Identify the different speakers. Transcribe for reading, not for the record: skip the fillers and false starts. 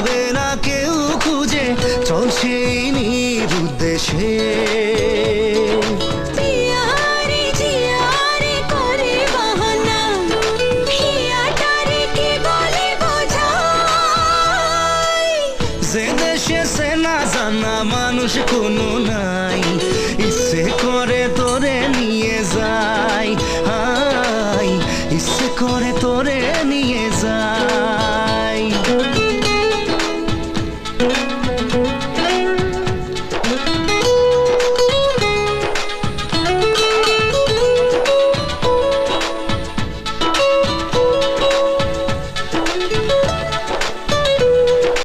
Speaker 1: পাবে না কেউ খুঁজে, চল সেই নিরুদ্দেশে। যে দেশে সে না জানা মানুষ কোনো নাই,